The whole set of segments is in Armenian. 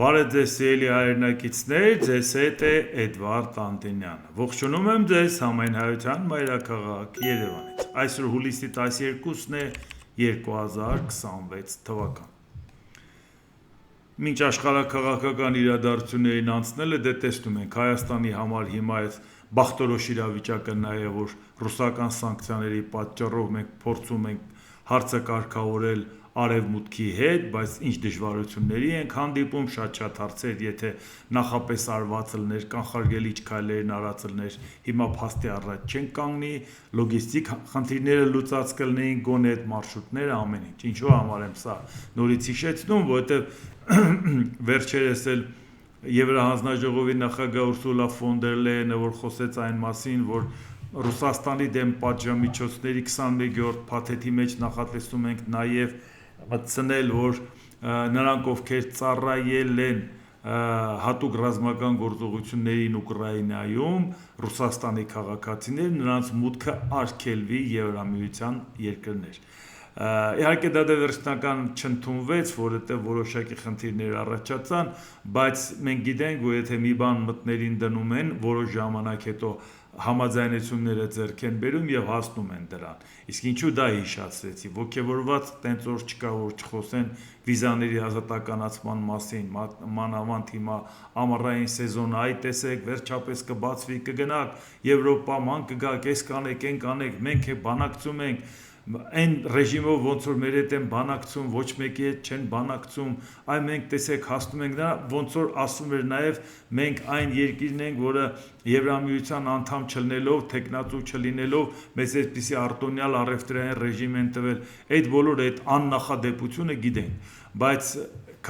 Բարև ձեզ սիրելի հայրենակիցներ, ձեզ հետ է Էդվարդ Անտենյանը։ Ողջունում եմ ձեզ Համայնհայության մայրաքաղաք Երևանից։ Այսօր հուլիսի 12-ն է 2026 թվական։ Մինչ աշխարհաքաղաքական իրադարձություններին անցնելը դե տեսնում ենք Հայաստանի համար հիմա այս բախտորոշ իրավիճակը նաև որ ռուսական սանկցիաների պատճառով մենք փորձում ենք հարցը կարգավորել արևմուտքի հետ, բայց ինչ դժվարությունների ենք հանդիպում, շատ հարցեր, եթե նախապես արված լներ, կանխարգելիչ քայլերն արած լներ, հիմա փաստի առաջ չեն կանգնի, լոգիստիկ խնդիրները լուծած կլինեին, գոնե այդ մարշրուտները ամեն ինչ։ Ինչու համար եմ սա նորից հիշեցնում, որովհետև վերջերս էլ Եվրահանձնաժողովի նախագահ Ուրսուլա ֆոն դեր Լեյենը որ խոսեց այն մասին, որ Ռուսաստանի դեմ պատժամիջոցների 21-րդ փաթեթի մեջ նախատեսում ենք նաև մտցնել, որ նրանք ովքեր ծառայել են հատուկ ռազմական գործողություններին Ուկրաինայում, Ռուսաստանի քաղաքացիներ, նրանց մուտքը արգելվի Եվրամիության երկրներ։ Իհարկե դա վերջնական չընդունվեց, որովհետև որոշակի խնդիրներ առաջացան, բայց մենք գիտենք, որ եթե մի բան մտներին դնում են, որոշ ժամանակ հետո համաձայնությունները ձեռք են բերում եւ հասնում են դրան։ Իսկ ինչու դա հիշացրեցի, ոգևորված տենց որ չկա որ չխոսեն վիզաների ազատականացման մասին, մանավանդ հիմա ամառային սեզոնը, այ տեսեք, վերջապես կբացվի, կգնաք Եվրոպա, ման կգաք, այս կանեք, այն կանեք, մենք է բանակցում ենք այն ռեժիմով ոնց որ մեր հետ են բանակցում, ոչ մեկի հետ չեն բանակցում, այ մենք տեսեք հասնում ենք նա, ոնց որ ասում էր նաև մենք այն երկիրն ենք, որը Եվրամիության անդամ չլինելով, թեկնածու չլինելով, մեզ այսպիսի արտոնյալ առևտրային ռեժիմ են տվել, այդ բոլոր այդ աննախադեպությունը գիտենք, բայց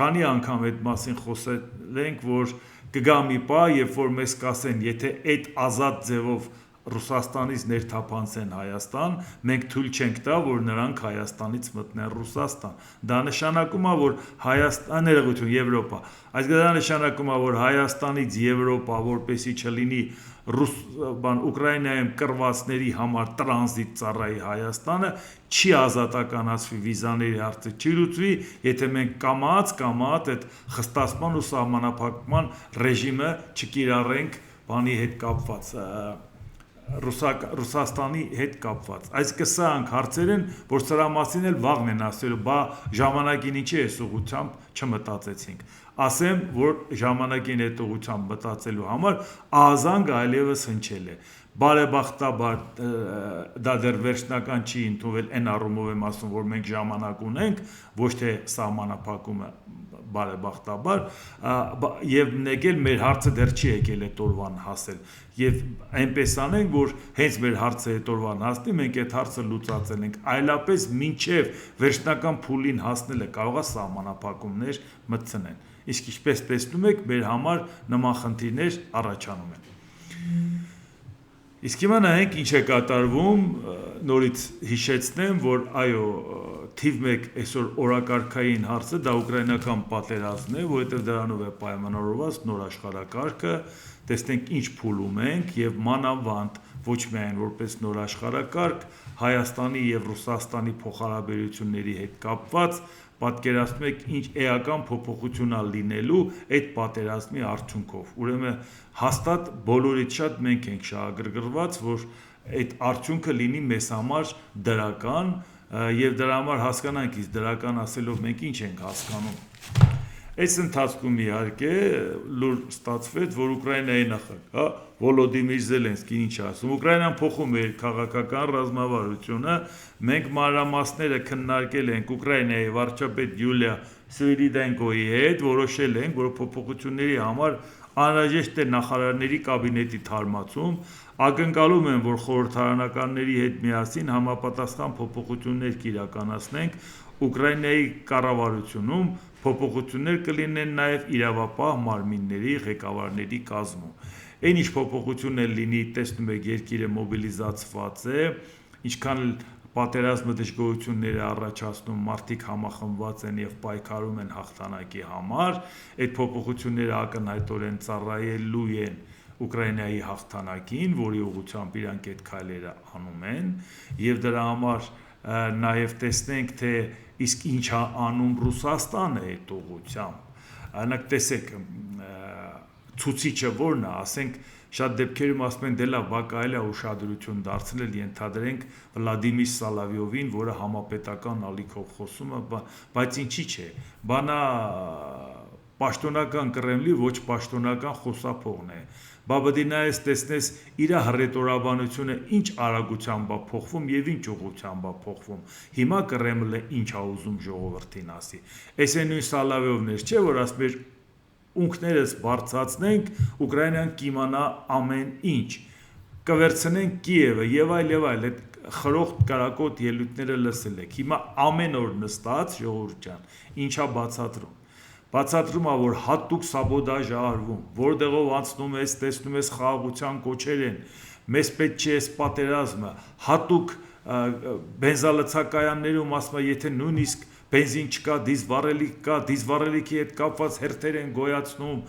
քանի անգամ այդ մասին խոսել ենք, որ կգա մի պահ, երբ որ մեզ կասեն, եթե այդ ազատ ձևով Ռուսաստանից ներթափանցեն Հայաստան, մենք թույլ չենք տա, որ նրանք Հայաստանից մտնեն Ռուսաստան։ Դա նշանակում է, որ Հայաստան ներողություն Եվրոպա, այս դա նշանակում է, որ Հայաստանից Եվրոպա, որպեսզի չլինի Ուկրաինայում կռվածների համար տրանզիտ ծառայի Հայաստանը, չի ազատականացվի վիզաների հարցը չի լուծվի, եթե մենք կամաց այդ խստացման ու սահմանափակման ռեժիմը չկիրառենք բանի հետ կապված Ռուսաստանի հետ կապված։ Այսինքն սրանք հարցեր են, որ սրա մասին էլ վաղն են ասելու, բա ժամանակին ինչի է ուղղությամբ չմտածեցինք։ Ասեմ, որ ժամանակին այդ ուղղությամբ մտածելու համար ահազանգ այլևս հնչել է։ Բարեբախտաբար դա դեռ վերջնական չի ընդունվել, այն առումով եմ ասում, որ մենք ժամանակ ունենք, ոչ թե սահմանափակումը բարեբախտաբար, եւ մեկ էլ մեր հարցը դեռ չի եկել այդ օրվան հասել։ Եվ այնպես անենք, որ հենց մեր հարցը այդ օրվան հասնի, մենք այդ հարցը լուծածել ենք, այլապես մինչև վերջնական փուլին հասնելը կարող է սահմանափակումներ մտցնեն։ Իսկ ինչպես տեսնում եք, մեր համար նման խնդիրներ առաջանում են։ Իսկ հիմա նայենք ինչ է կատարվում, նորից հիշեցնեմ, որ այո, թիվ 1 այսօր օրակարգային հարցը դա ուկրաինական պատերազմն է, որովհետև դրանով է պայմանավորված նոր աշխարհակարգը, տեսնենք ինչ փուլում ենք եւ մանավանդ ոչ միայն որպես նոր աշխարհակարգ, Հայաստանի եւ Ռուսաստանի փոխհարաբերությունների հետ կապված պատկերացնում եք ինչ էական փոփոխություն է լինելու այդ պատերազմի արդյունքով։ Ուրեմն հաստատ բոլորից շատ մենք ենք շահագրգռված, որ այդ արդյունքը լինի մեզ համար դրական եւ դրա համար հասկանանք, իսկ դրական ասելով մենք ինչ ենք հասկանում։ Այս ընթացքում իհարկե լուր ստացվեց, որ Ուկրաինայի նախագահ Վոլոդիմիր Զելենսկին ինչ ասում, Ուկրաինան փոխում է իր քաղաքական ռազմավարությունը, մենք մանրամասները քննարկել ենք Ուկրաինայի վարչապետ Յուլիա Սվիրիդենկոյի հետ, որոշել ենք, որ փոփոխությունների համար անհրաժեշտ է նախարարների կաբինետի թարմացում, ակնկալում են, որ խորհրդարանականների հետ միասին համապատասխան փոփոխություններ կիրականացնենք Ուկրաինայի կառավարությունում, փոփոխություններ կլինեն նաև իրավապահ մարմինների ղեկավարների կազմում։ Այն ինչ փոփոխություններ լինի, տեսնում եք, երկիրը մոբիլիզացված է, ինչքան պատերազմը դժգոհություններ է առաջացնում, մարդիկ համախմբված են եւ պայքարում են հաղթանակի համար, այդ փոփոխությունները ակնհայտորեն ծառայելու են Ուկրաինայի հաղթանակին, որի ուղղությամբ իրանք այդ քայլերը անում են, եւ դրա համար նաև տեսնենք, թե իսկ ինչ է անում Ռուսաստանը այդ ուղղությամբ։ Այնակ տեսեք ցուցիչը որն է, ասենք շատ դեպքերում ասում են դե լավ, բա կարելի է ուշադրություն դարձնել, ենթադրենք Վլադիմիր Սալավյովին, որը համապետական ալիքով խոսում է, բայց ինչի՞ չէ, բանա պաշտոնական Կրեմլի ոչ պաշտոնական խոսափողն է։ Բա պետք է նայես տեսնես իր հռետորաբանությունը ինչ արագությամբ է փոխվում եւ ինչ ուղղությամբ է փոխվում։ Հիմա Կրեմլը ինչ է ուզում ժողովրդին ասի։ Այս է նույն Սալավյովներ չէ, որ ասում էր ունքներս բարձրացնենք, Ուկրաինան կիմանա ամեն ինչ, կվերցնենք Կիևը եւ այլ, այդ խրոխտ կարակոտ ելույթները լսել եք։ Հիմա ամեն օր նստած ժողովուրդ ջան, ինչա բացատրում։ Բացատրում է, որ հատուկ սաբոդաժ է արվում, որտեղով անցնում ես, տեսնում ես խաղաղության կոչեր են, մեզ պետք չէ այս պատերազմը, հատուկ բենզալցակայաններում ասում է, եթե նույնիսկ բենզին չկա, դիզվառելիք կա, դիզվառելիքի հետ կապված հերթեր են գոյացնում,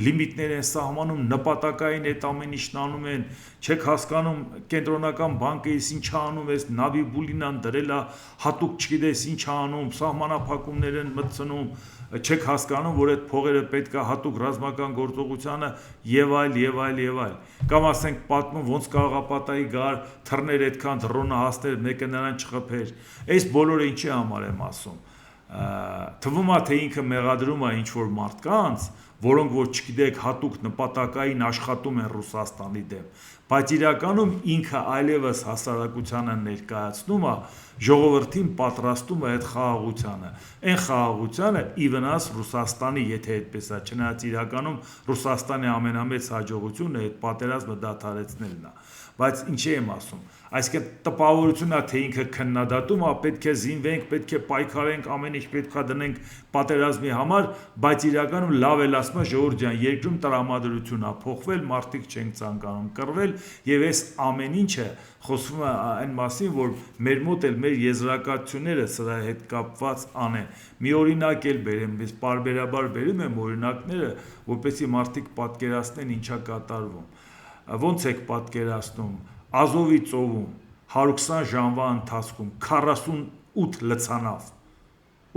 լիմիտներ են սահմանում, նպատակային այդ ամեն ինչն անում են, չեք հասկանում կենտրոնական բանկը ինչ անում է, նավի բուլինան դրել է, հատուկ չգիտես ինչ անում, սահմանափակումներ են մտցնում, չեք հասկանում, որ այդ փողերը պետք է հատուկ ռազմական գործողությանը եւ այլ, կամ ասենք պատմում ոնց կարող է պատահի գար թռներ այդքան դրոնը հասներ, մեկը նրան չխփեր։ Այս բոլորը ինչի համար եմ ասում։ Թվում է թե ինքը մեղադրում է ինչ որ մարդկանց, որոնք որ չգիտեք հատուկ նպատակային աշխատում են Ռուսաստանի դեմ, բայց իրականում ինքը այլևս հասարակությանը ներկայացնում է, ժողովրդին պատրաստում է այդ խաղաղությանը, այն խաղաղությանը ի վնաս Ռուսաստանի, եթե այդպես է, չնայած իրականում Ռուսաստանի ամենամեծ հաջողությունը այդ պատերազմը դադարեցնելն է, բայց ինչի եմ ասում, այսինքն տպավորությունն է, թե ինքը քննադատում է, պետք է զինվենք, պետք է պայքարենք, ամեն ինչ պետք է դնենք պատերազմի համար, բայց իրականում լավ էլ ասում է ժողովուրդ ջան, երկրում տրամադրություն է փոխվել, մարդիկ չեն ցանկանում կռվել, եւ այս ամեն ինչը խոսվում է այն մասին, որ մեր մոտ էլ մեր եզրակացությունները սրա հետ կապված անեն։ Մի օրինակ էլ բերեմ, ես պարբերաբար բերում եմ օրինակները, որպեսզի մարդիկ պատկերացնեն ինչա կատարվում։ Ոնց եք պատկերացնում Ազովի ծովում 120 ժամվա ընթացքում 48 լցանավ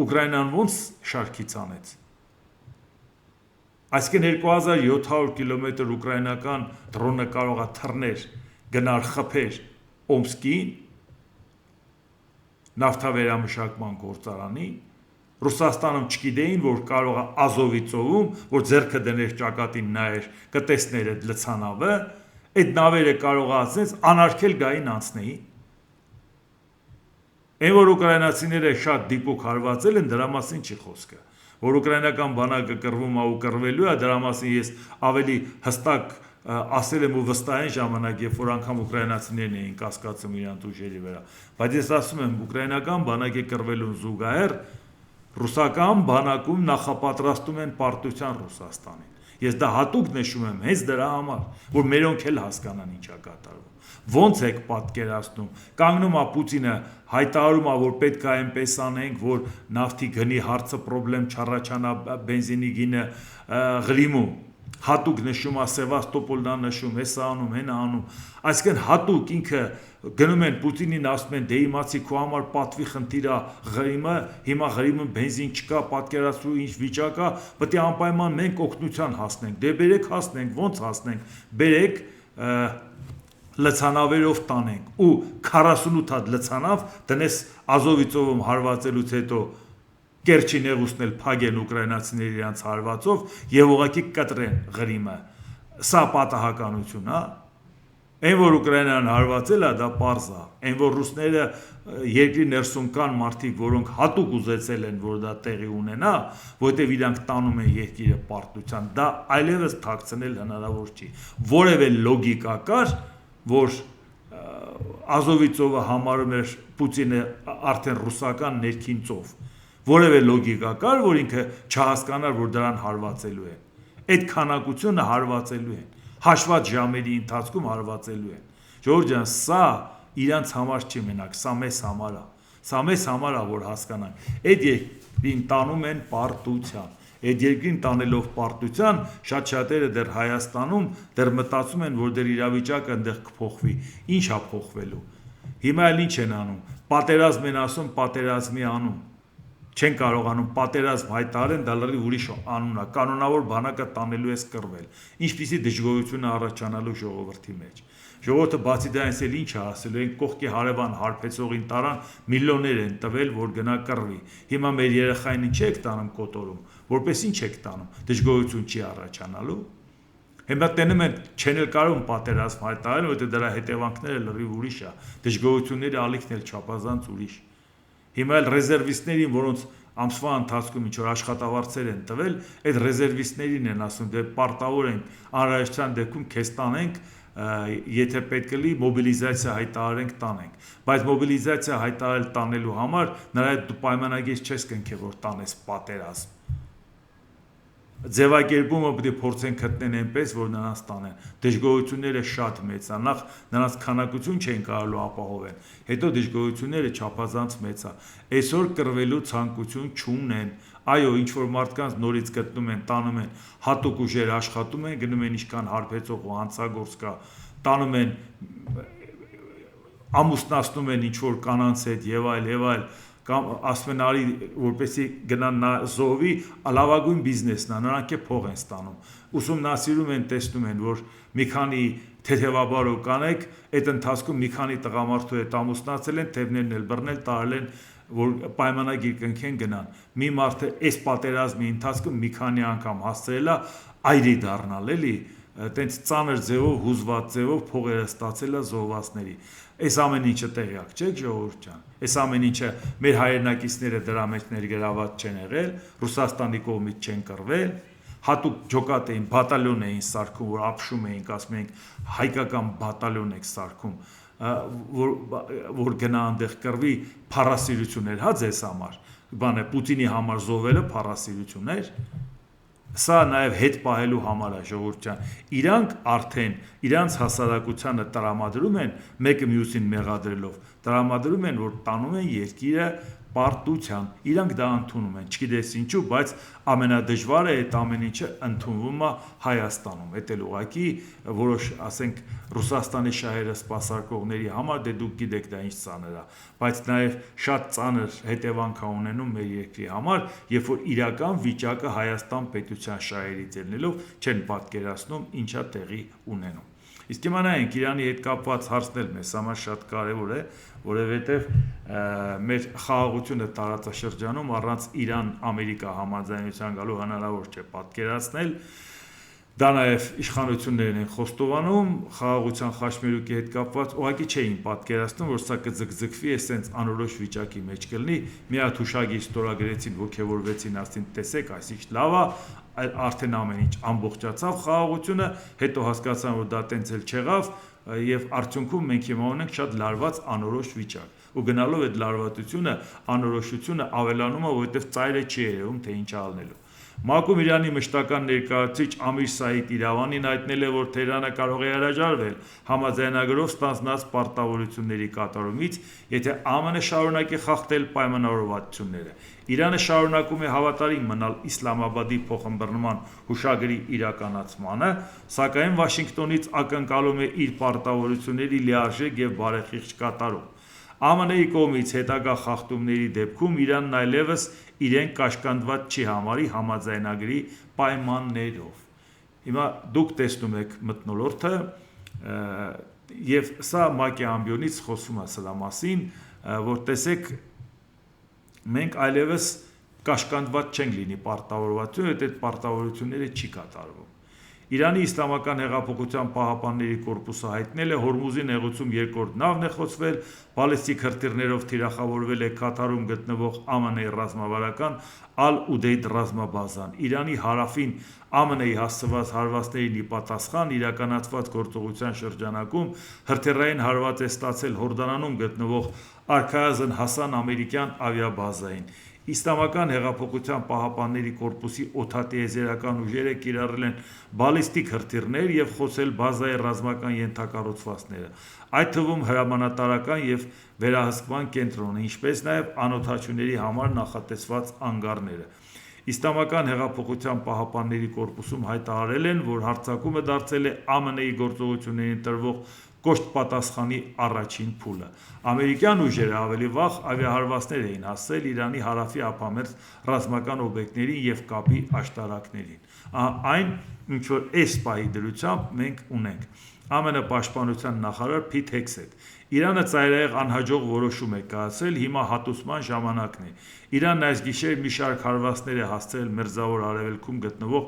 Ուկրաինան ոնց շարքից անեց։ Այսինքն 2700 կիլոմետր ուկրաինական դրոնը կարող է թռներ, գնար խփեր Օմսկին նավթավերամշակման գործարանին, Ռուսաստանում չգիտեին, որ կարող է Ազովի ծովում, որ ձեռքը դներ ճակատին նայեր, կտեսներ այդ լցանավը, այդ նավերը կարող է ասես անարգել գային անցնեին։ Այն որ ուկրաինացիները շատ դիպուկ հարվածել են, դրա մասին չի խոսքը, որ ուկրաինական բանակը կռվում է ու կռվելու է, դրա մասին ես ավելի հստակ ասել եմ ու վստահ այն ժամանակ, երբ որ անգամ ուկրաինացիներն էին կասկածում իրանց ուժերի վրա, բայց ես ասում եմ ուկրաինական բանակի կռվելուն զուգահեռ ռուսական բանակում նախապատրաստում են պարտության Ռուսաստանին։ Ես դա հատուկ նշում եմ հենց դրա համար, որ մերոնք էլ հասկանան ինչա կատարվում։ Ոնց եք պատկերացնում, կանգնում է Պուտինը հայտարարում է, որ պետք է այնպես անենք, որ նավթի գնի հարցը պրոբլեմ չառաջանա, բենզինի գինը Ղրիմում, հատուկ նշում է Սևաստոպոլն է նշում, հեսա անում, հենա անում, այսինքն հատուկ ինքը գնում են Պուտինին ասում են դե իմացի քո համար պատվի խնդիր է Ղրիմը, հիմա Ղրիմում բենզին չկա, պատկերացրու ինչ վիճակ է, պետք է անպայման մենք օգնության հասնենք, դե բերեք հասնենք, ոնց հասնենք, բերեք լցանավերով տանենք ու 48 հատ լցանավ դնես Ազովի ծովում հարվածելուց հետո Կերչի նեղուսն էլ փագեն ուկրաինացիների իրանց հարվածով եւ ուղղակի կտրեն Ղրիմը։ Սա պատահականություն է։ Այն որ Ուկրաինան հարվածել է, դա պարզ է։ Այն որ ռուսները երկրի ներսում կան մարդիկ, որոնք հատուկ ուզեցել են, որ դա տեղի ունենա, որտեղ իրանք տանում են երկիրը պարտության, դա այլևս թաքցնել հնարավոր չի։ Որևէ լոգիկա կար, որ Ազովի ծովը համարում էր Պուտինը արդեն ռուսական ներքին ծով։ Որևէ լոգիկա կար, որ ինքը չհասկանար, որ դրան հարվածելու են։ Այդ քանակությունը հարվածելու են։ Հաշված ժամերի ընթացքում հարվածելու են։ Ժողովուրդ ջան, սա իրանց համար չի մենակ, սա մեզ համար է։ Սա մեզ համար է, որ հասկանանք։ Այդ երկրին տանում են պարտության։ Այդ երկրին տանելով պարտության, շատ շատերը դեռ Հայաստանում դեռ մտածում են, որ դեռ իրավիճակը այնտեղ կփոխվի։ Ինչ է փոխվելու։ Հիմա էլ ինչ են անում։ Պատերազմ են ասում, պատերազմի անում։ չեն կարողանում պատերազմ հայտարարեն, դա լրիվ ուրիշ անուն է, կանոնավոր բանակը տանելու է կռվել։ Ինչպիսի դժգոհություն է առաջանալու ժողովրդի մեջ։ Ժողովուրդը բացի դրանից էլ ինչ է ասելու, այն կողքի հարևան հարբեցողին տարան միլիոններ են տվել, որ գնա կռվի։ Հիմա մեր երեխային ինչ եք տանում կոտորում, որպես ինչ եք տանում, դժգոհություն չի առաջանալու։ Հիմա տենում են չեն էլ կարող պատերազմ հայտարարել, որովհետև դրա հետևանքները լրիվ ուրիշ է, դժգոհությունների ալիքն էլ չափազանց ուրիշ։ Հիմա էլ ռեզերվիստներին, որոնց ամսվա ընթացքում ինչ որ աշխատավարձեր են տվել, այդ ռեզերվիստներին են ասում, դե պարտավոր ենք անհրաժեշտության դեպքում քեզ տանենք, եթե պետք է լինի մոբիլիզացիա հայտարարենք տանենք, բայց մոբիլիզացիա հայտարարել տանելու համար նրա հետ դու պայմանագիր չես կնքել, որ տանես պատերազմ։ Ձևակերպումը պետք է փորձեն գտնեն այնպես, որ նրանց տանեն։ Դժգոհությունները շատ մեծ է, նախ նրանց քանակություն չեն կարողանում ապահովել, հետո դժգոհությունները չափազանց մեծ է։ Այսօր կռվելու ցանկություն չունեն։ Այո, ինչ որ մարդկանց նորից գտնում են, տանում են, հատուկ ուժեր աշխատում են, գնում են ինչքան հարբեցող ու հանցագործ կա, տանում են, ամուսնացնում են ինչ որ կանանց հետ եւ այլ կամ ասում են արի որպեսի գնան զոհվի, լավագույն բիզնեսն է, նրանք է փող են ստանում։ Ուսումնասիրում են, տեսնում են, որ մի քանի թեթևաբարով կանեք, այդ ընթացքում մի քանի տղամարդու հետ ամուսնացել են, թևներն էլ բռնել, տարել են, որ պայմանագիր կնքեն գնան։ Մի մարդը այս պատերազմի ընթացքում մի քանի անգամ հասցրել է այրի դառնալ, էլի, տենց ծանր ձևով, հուզված ձևով փողերը ստացել է զոհվածների։ Այս ամեն ինչը տեղյակ չեք ժողովուրդ ջան։ Այս ամեն ինչը մեր հայրենակիցները դրա մեջ ներգրաված չեն եղել, Ռուսաստանի կողմից չեն կռվել, հատուկ ջոկատ էին, բատալյոն էին սարքում, որ ապշում էինք, ասում էինք հայկական բատալյոն եք սարքում, որ գնա այնտեղ կռվի, փառասիրություն էր, հա ձեզ համար։ Բան է Պուտինի համար զոհվելը փառասիրություն էր։ Սա նաև հետ պահելու համար է ժողովուրդ ջան։ Իրանք արդեն իրանց հասարակությանը տրամադրում են մեկը մյուսին մեղադրելով, տրամադրում են, որ տանում են երկիրը պարտության։ Իրանք դա ընդունում են, չգիտես ինչու, բայց ամենադժվարը այդ ամեն ինչը ընդունվում է Հայաստանում։ Դա էլ ուղղակի որոշ, ասենք, Ռուսաստանի շահերը սպասարկողների համար դե դուք գիտեք դա ինչ ծանր է, բայց նաև շատ ծանր հետևանք է ունենում մեր երկրի համար, երբ որ իրական վիճակը Հայաստան պետության շահերից ելնելով չեն պատկերացնում ինչա տեղի ունենում։ Իսկ հիմա նայենք Իրանի հետ կապված հարցն էլ մեզ համար շատ կարևոր է, որովհետև մեր խաղաղությունը տարածաշրջանում առանց Իրան-Ամերիկա համաձայնության գալու հնարավոր չէ պատկերացնել։ Դա նաև իշխանություններն են խոստովանում, խաղաղության խաչմերուկի հետ կապված ուղղակի չէին պատկերացնում, որ սա կձգձգվի, այսպես անորոշ վիճակի մեջ կլինի։ Մի հատ հուշագիր ստորագրեցին, ոգևորվեցին, ասին տեսեք, այսինչ լավ է, արդեն ամեն ինչ ամբողջացավ խաղաղությունը, հետո հասկացան, որ դա տենց էլ չեղավ, եւ արդյունքում մենք հիմա ունենք շատ լարված անորոշ վիճակ։ Ու գնալով այդ լարվածությունը, անորոշությունը ավելանում է, որովհետեւ ծայրը չի երևում, թե ինչ ալնելու։ Մակում Իրանի մշտական ներկայացուցիչ Ամիր Սաիդ Իրավանին հայտնել է, որ Թեհրանը կարող է հրաժարվել համաձայնագրով ստանձնած պարտավորությունների կատարումից, եթե ԱՄՆ-ը շարունակի խախտել պայմանավորվածությունները։ Իրանը շարունակում է հավատարիմ մնալ Իսլամաբադի փոխըմբռնման հուշագրի իրականացմանը, սակայն Վաշինգտոնից ակնկալում է իր պարտավորությունների լիարժեք եւ բարեխիղճ կատարում։ ԱՄՆ-ի կողմից հետագա խախտումների դեպքում Իրանն այլևս իրեն կաշկանդված չի համարի համաձայնագրի պայմաններով։ Հիմա դուք տեսնում եք մթնոլորտը եւ սա ՄԱԿ-ի ամբիոնից խոսում է սրա մասին, որ տեսեք մենք այլևս կաշկանդված չենք լինի պարտավորվածություն, այդ պարտավորությունները չի կատարվում։ Իրանի Իսլամական հեղափոխության պահապանների կորպուսը հայտնել է Հորմուզի նեղուցում երկրորդ նավն է խոցվել, բալիստիկ հրթիռներով թիրախավորվել է Կատարում գտնվող ԱՄՆ-ի ռազմավարական Ալ-Ուդեյդ ռազմաբազան։ Իրանի հարավին ԱՄՆ-ի հասցված հարվածներին ի պատասխան իրականացված գործողության շրջանակում հրթիռային հարված է ստացել Հորդանանում գտնվող Արքայազն Հասան ամերիկյան ավիաբազային։ Իսլամական հեղափոխության պահապանների կորպուսի օդատիեզերական ուժերը կիրառել են բալիստիկ հրթիռներ եւ խոցել բազայի ռազմական ենթակառուցվածքները, այդ թվում հրամանատարական եւ վերահսկման կենտրոնը, ինչպես նաեւ անօդաչուների համար նախատեսված անգարները։ Իսլամական հեղափոխության պահապանների կորպուսում հայտարարել են, որ հարձակումը դարձել է ԱՄՆ-ի գործողություններին տրվող կոշտ պատասխանի առաջին փուլը։ Ամերիկյան ուժերը ավելի վաղ ավիահարվածներ էին հասցրել Իրանի հարավի ափամերձ ռազմական օբյեկտներին և կապի աշտարակներին։ Այն, ինչ որ այս պահի դրությամբ մենք ունենք։ ԱՄՆ պաշտպանության նախարար Փիթ Հեքսեթ. Իրանը ծայրահեղ անհաջող որոշում է կայացրել, հիմա հատուցման ժամանակն է։ Իրանն այս գիշեր մի շարք հարվածներ է հասցրել Մերձավոր Արևելքում գտնվող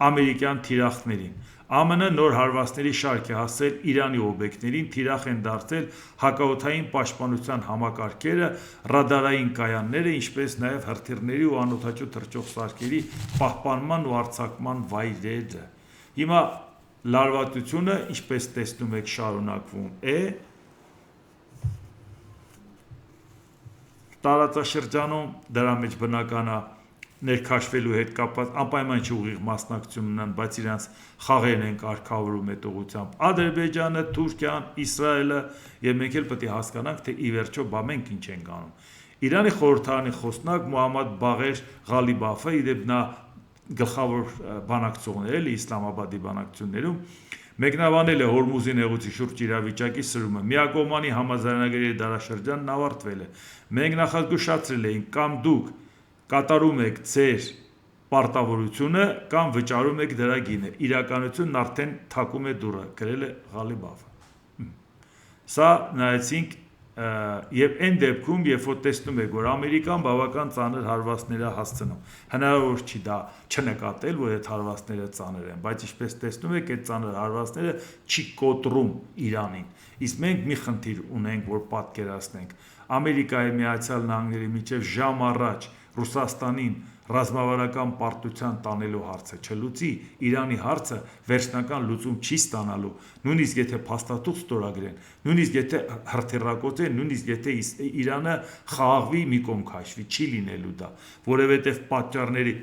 ամերիկյան թիրախներին։ ԱՄՆ նոր հարվածների շարք է հասցրել Իրանի օբյեկտներին, թիրախ են դարձել հակաօդային պաշտպանության համակարգերը, ռադարային կայանները, ինչպես նաև հրթիռների ու անօդաչու թռչող սարքերի պահպանման ու արձակման վայրերը։ Հիմա լարվածությունը, ինչպես տեսնում եք, շարունակվում է։ Տարածաշրջանում դրա մեջ բնական է ներքաշվելու հետ կապված անպայման չի ուղիղ մասնակցություն ունեն, բայց իրենց խաղերն են կարգավորում այդ ուղղությամբ Ադրբեջանը, Թուրքիան, Իսրայելը եւ մենք էլ պետք է հասկանանք, թե ի վերջո բա մենք ինչ ենք անում։ Իրանի խորհրդարանի խոսնակ Մոհամմադ Բաղեր Ղալիբաֆը, իդեպ նա գլխավոր բանակցողներ էլի Իսլամաբադի բանակցություններում մեկնաբանել է Հորմուզի նեղուցի շուրջ իրավիճակի սրումը։ Միակողմանի համաձայնագրերի դարաշրջանն ավարտվել է։ Մենք նախազգուշացրել էինք, կամ դուք կատարում եք ձեր պարտավորությունը, կամ վճարում եք դրա գինը։ Իրականությունն արդեն թակում է դուռը, գրել է Ղալիբաֆը։ Սա նայեցինք եւ այն դեպքում, երբ որ տեսնում եք, որ Ամերիկան բավական ծանր հարվածներ է հասցնում, հնարավոր չի դա չնկատել, որ այդ հարվածները ծանր են, բայց ինչպես տեսնում եք, այդ ծանր հարվածները չի կոտրում Իրանին։ Իսկ մենք մի խնդիր ունենք, որ պատկերացնենք։ Ամերիկայի Միացյալ Նահանգների միջև ժամ առաջ Ռուսաստանին ռազմավարական պարտության տանելու հարցը չլուծի, Իրանի հարցը վերջնական լուծում չի ստանալու, նույնիսկ եթե փաստաթուղթ ստորագրեն, նույնիսկ եթե հրթիռակոծեն, նույնիսկ եթե Իրանը խաղաղվի մի կողմ քաշվի, չի լինելու դա, որովհետև պատճառների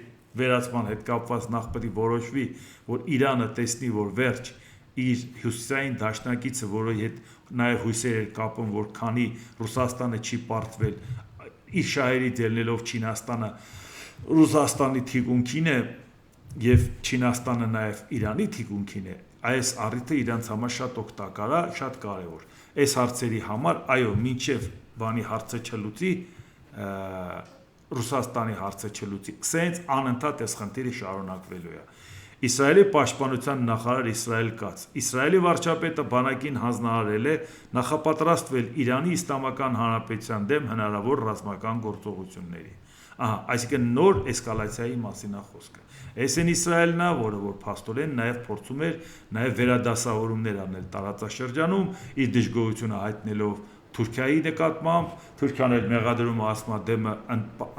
վերացման հետ կապված նախ պետք է որոշվի, որ Իրանը տեսնի, որ վերջ իր հյուսիսային դաշնակիցը, որի հետ նաև հույսեր էր կապում, որ քանի Ռուսաստանը չի պարտվել, իր շահերից ելնելով Չինաստանը Ռուսաստանի թիկունքին է եւ Չինաստանը նաեւ Իրանի թիկունքին է, այս առիթը իրանց համար շատ օգտակար է, շատ կարեւոր։ Այս հարցերի համար, այո, մինչեւ բանի հարցը չլուծի, Ռուսաստանի հարցը չլուծի, սենց անընդհատ այս խնդիրը շարունակվելու է։ Իսրայելի պաշտպանության նախարար Իսրայել Կաց. Իսրայելի վարչապետը բանակին հանձնարարել է նախապատրաստվել Իրանի Իսլամական Հանրապետության դեմ հնարավոր ռազմական գործողությունների։ Այսինքն նոր էսկալացիայի մասին է խոսքը։ Այս են Իսրայելն է, որը որ փաստորեն նաև փորձում էր նաև վերադասավորումներ անել տարածաշրջանում, իր դժգոհությունը հայտնելով Թուրքիայի նկատմամբ, Թուրքիան էլ մեղադրում ասում է դեմը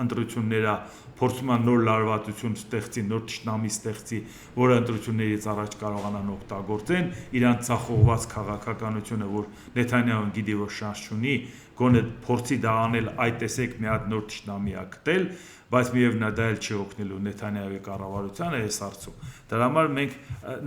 ընտրությունները փորձում են նոր լարվածություն ստեղծի, նոր թշնամի ստեղծի, որը ընտրություններից առաջ կարողանան օգտագործեն, իրանց ցախողված քաղաքականությունը, որ Նեթանյահուն գիտի, որ շանս չունի, գոնե փորձի դա անել, այ տեսեք մի հատ նոր թշնամի է գտել, բայց միևնույն է դա էլ չի օգնելու Նեթանյահուի կառավարությանը այս հարցում։ Դրա համար մենք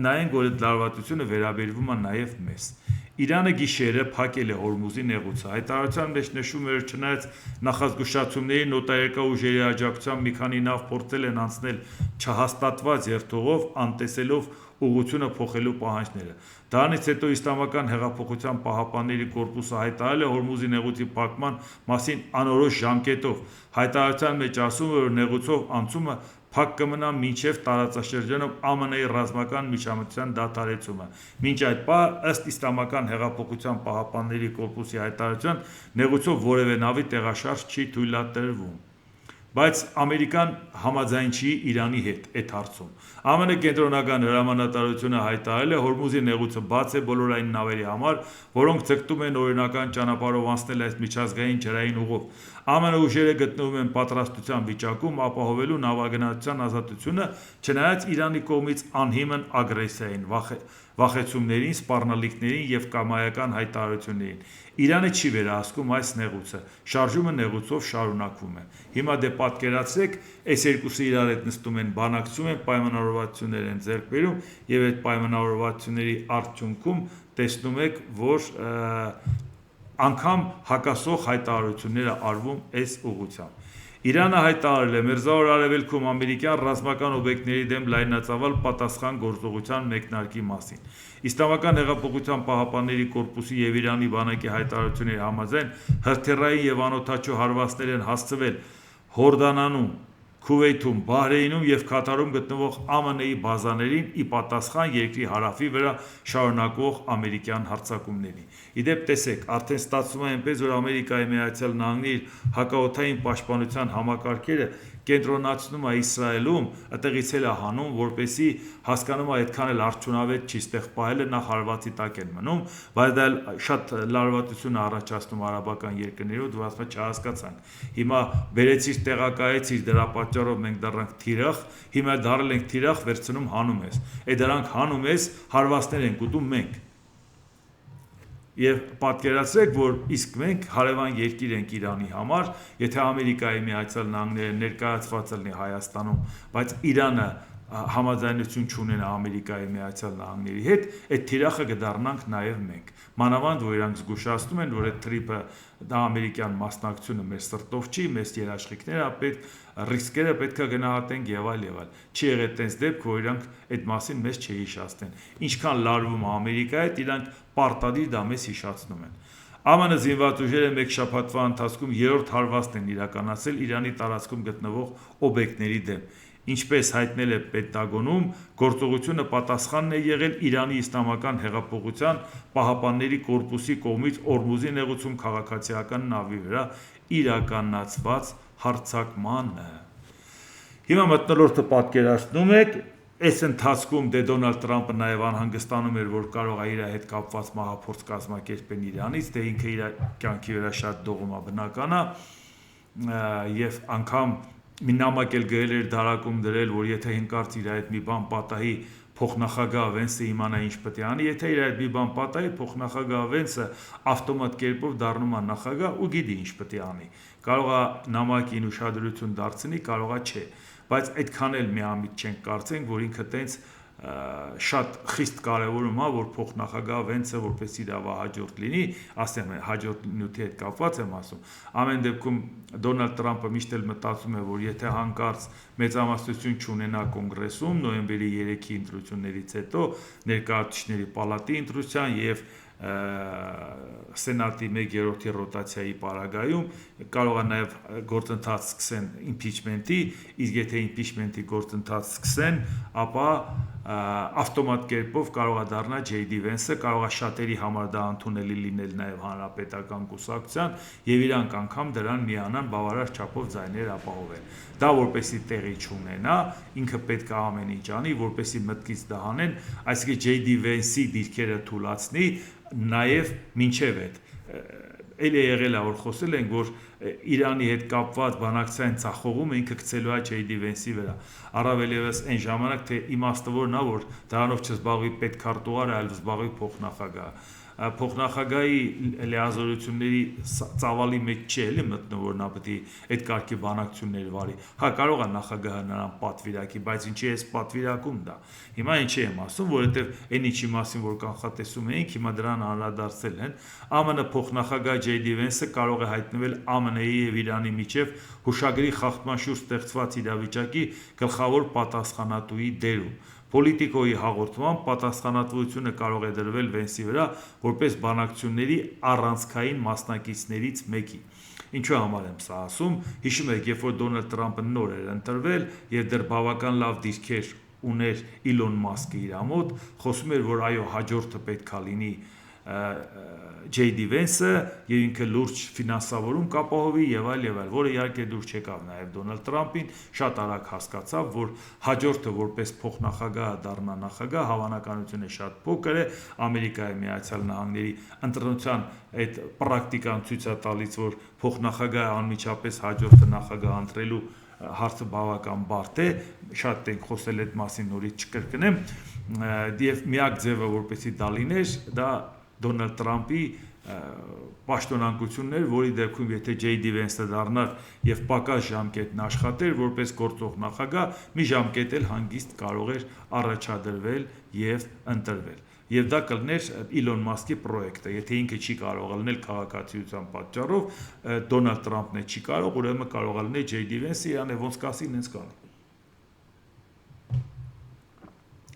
նայենք, որ այդ լարվածությունը վերաբերվում է նաև մեզ։ Իրանը գիշերը փակել է Հորմուզի նեղուցը։ Հայտարարության մեջ նշվում էր, չնայած նախազգուշացումների նոտարիական ուժերի աջակցությամբ մի քանի նավ փորձել են անցնել չհաստատված երթուղով, անտեսելով ուղղությունը փոխելու պահանջները։ Դրանից հետո Իսլամական հեղափոխության պահապանների կորպուսը հայտարարել է Հորմուզի նեղուցի փակման մասին անորոշ ժամկետով։ Հայտարարության մեջ ասում է, որ նեղուցով անցումը փակ կմնա մինչև տարածաշրջանում ԱՄՆ-ի ռազմական միջամտության դադարեցումը։ Մինչ այդ պահ, ըստ Իսլամական հեղափոխության պահապանների կորպուսի հայտարարության, նեղուցով որևէ նավի տեղաշարժ չի թույլատրվում։ Բայց Ամերիկան համաձայն չի Իրանի հետ այդ հարցում։ ԱՄՆ կենտրոնական հրամանատարությունը հայտարարել է Հորմուզի նեղուցը բաց է բոլորային նավերի համար, որոնք ձգտում են օրինական ճանապարհով անցնել այս միջազգային ջրային ուղով։ ԱՄՆ ուժերը գտնվում են պատրաստության վիճակում ապահովելու նավագնացության ազատությունը, չնայած Իրանի կողմից անհիմն ագրեսիային, վախեցումներին, սպառնալիքներին եւ կամայական հայտարարություններին։ Իրանը չի վերահսկում այս նեղուցը, շարժումը նեղուցով շարունակվում է։ Հիմա դե պատկերացրեք, այս երկուսը իրար հետ նստում են, բանակցում են, պայմանավորվածություններ են ձեռք բերում եւ այդ պայմանավորվածությունների արդյունքում տեսնում եք, որ անգամ հակասող հայտարարությունները արվում այս ուղղությամբ։ Իրանը հայտարարել է Մերձավոր Արևելքում ամերիկյան ռազմական օբյեկտների դեմ լայնածավալ պատասխան գործողության մեկնարկի մասին։ Իսլամական հեղափոխության պահապանների կորպուսի եւ Իրանի բանակի հայտարարությունների համաձայն հրթիռային եւ անօդաչու հարվածներ են հասցվել Հորդանանում, Քուվեյթում, Բահրեյնում եւ Քաթարում գտնվող ԱՄՆ-ի բազաներին ի պատասխան երկրի հարավի վրա շարունակվող ամերիկյան հարձակումների։ Իդեպ տեսեք, արդեն ստացվում է այնպես, որ Ամերիկայի Միացյալ Նահանգների իր հակաօդային պաշտպանության համակարգերը կենտրոնացնում է Իսրայելում, այդտեղից էլ է հանում, որպեսզի հասկանում է այդքան էլ արդյունավետ չի ստեղ պահելը, նախ հարվածի տակ են մնում, բայց դա շատ լարվածություն է առաջացնում արաբական երկրներով, դու ասում ես չհասկացանք։ Հիմա բերեցիր տեղակայեցիր դրա պատճառով մենք դառնանք թիրախ, հիմա դարել ենք թիրախ, վերցնում հանում ես։ Այդ դրանք հանում ես, հարվածներ ենք ուտում մենք։ Եվ պատկերացրեք, որ իսկ մենք հարևան երկիր ենք Իրանի համար, եթե Ամերիկայի Միացյալ Նահանգները ներկայացված լինի Հայաստանում, բայց Իրանը համաձայնություն չունենա Ամերիկայի Միացյալ Նահանգների հետ, այդ թիրախը կդառնանք նաև մենք։ Մանավանդ որ իրանք զգուշացնում են, որ այդ թրիպը դա ամերիկյան մասնակցությունը մեր սրտով չի, մեծ երաշխիքները պետք ռիսկերը պետք է գնահատենք եւ այլ եւ այլ։ Չի եղել տես դեպք, որ իրանք այդ մասին մեզ չհիշացնեն։ Ինչքան լարվում է Ամերիկայի հետ, իրանք պարտադիր դա մեզ հիշացնում են։ ԱՄՆ զինված ուժերը մեկ շաբաթվա ընթացքում երրորդ հարվածն են իրականացրել Իրանի տարածքում գտնվող օբյեկտների դեմ։ Ինչպես հայտնել է Պենտագոնում, գործողությունը պատասխանն է եղել Իրանի Իսլամական հեղափոխության պահապանների կորպուսի կողմից Օրմուզի նեղուցում քաղաքացիական նավի վրա իրականացված հարձակմանը։ Հիմա մթնոլորտը պատկերացնում եք, այս ընթացքում Դոնալդ Տրամպը նաև անհանգստանում էր, որ կարող է իր հետ կապված մահափորձ կազմակերպեն Իրանից, դե ինքը իր կյանքի վրա շատ դողում է, բնական է, եւ անգամ մի նամակ էլ գրել էր դարակում դրել, որ եթե հնկարծ իր այդ մի բան պատահի, փոխնախագահ Վենսը իմանա ինչ պետք է անի, եթե իր այդ մի բան պատահի, փոխնախագահ Վենսը ավտոմատ կերպով դառնում է նախագահ ու գիտի ինչ պետք է անի։ Կարող է նամակին ուշադրություն դարձնի, կարող է չէ, բայց այդքան էլ միամիտ չենք կարծենք, որ ինքը տենց շատ խիստ կարևորում է, որ փոխնախագահ Վենսը որպես իրավահաջորդ լինի, ասեմ հաջորդ նյութի հետ կապված եմ ասում։ Ամեն դեպքում Դոնալդ Տրամպը միշտ էլ մտածում է, որ եթե հանկարծ մեծամասնություն չունենա կոնգրեսում նոյեմբերի 3-ի ընտրություններից հետո ներկայացուցիչների պալատի ընտրության եւ Սենատի 1/3 ռոտացիայի պարագայում կարող է նաև գործընթաց սկսեն իմպիչմենտի, իսկ եթե իմպիչմենտի գործընթաց սկսեն, ապա ավտոմատ կերպով կարող է դառնա Ջեյ Վենսը, կարող է շատերի համար դա ընդունելի լինել նաև հանրապետական կուսակցության եւ իրանք անգամ դրան միանան բավարար չափով ձայներ ապահովել։ Դա որպեսի տեղի չունենա, ինքը պետք է ամեն ինչ անի, որպեսի մտքից դա հանեն, այսինքն Ջեյ Վենսի դիրքերը թույլատնի նաև մինչև այդ էլ է եղել է որ խոսել ենք որ Իրանի հետ կապված բանակցային ցախողումը ինքը գցելու է Ջեյ Վենսի վրա առավել ևս այն ժամանակ թե իմաստը որն է որ դրանով չզբաղվի պետքարտուղարը այլ զբաղվի փոխնախագահը փոխնախագահի լիազորությունների ծավալի մեջ չի էլի մտնում որ նա պետք է այդ կարգի բանակցություններ վարի հա կարող է նախագահը նրան պատվիրակի բայց ինչի է պատվիրակում դա հիմա ինչի եմ ասում որովհետև այն ինչի մասին որ կանխատեսում էինք հիմա դրան անդրադարձել են ԱՄՆ փոխնախագահ Ջեյ Վենսը կարող է հայտնվել ԱՄՆ-ի եւ Իրանի միջև հուշագրի խախտման շուրջ ստեղծված իրավիճակի գլխավոր պատասխանատուի դերում Պոլիտիկոյի հաղորդմամբ պատասխանատվությունը կարող է դրվել Վենսի վրա որպես բանակցությունների առանցքային մասնակիցներից մեկի։ Ինչու համար եմ սա ասում, հիշում եք, երբ որ Դոնալդ Տրամպը նոր էր ընտրվել եւ դեռ բավական լավ դիրքեր ուներ Իլոն Մասկը իր մոտ, խոսում էր, որ այո, հաջորդը պետք է լինի Ջեյ Վենսը եւ ինքը լուրջ ֆինանսավորում կապահովի եւ այլ, որը իհարկե դուր չեկավ նաեւ Դոնալդ Տրամպին, շատ արագ հասկացավ, որ հաջորդը որպես փոխնախագահ դառնա նախագահ, հավանականությունը շատ փոքր է, Ամերիկայի Միացյալ Նահանգների ընտրության այդ պրակտիկան ցույց է տալիս, որ փոխնախագահը անմիջապես հաջորդը նախագահ ընտրելու հարցը բավական բարդ է, շատ ենք խոսել այդ մասին նորից չկրկնեմ, եւ միակ ձևը որպեսի դա լիներ, դա Դոնալդ Տրամպի պաշտոնանկություններ, որի դեպքում եթե J.D. Vance-ը դառնար եւ պակաս ժամկետն աշխատեր որպես գործող նախագահ, մի ժամկետ էլ հանգիստ կարող էր առաջադրվել եւ ընտրվել։ Եվ դա կլներ Իլոն Մասկի պրոյեկտը, եթե ինքը չի կարող լնել քաղաքացիության պատճառով, Դոնալդ Տրամփն է չի կարող, ուրեմն կարող է լնել J.D. Vance-ը, իրան է ոնց կասի, ինձ կարող։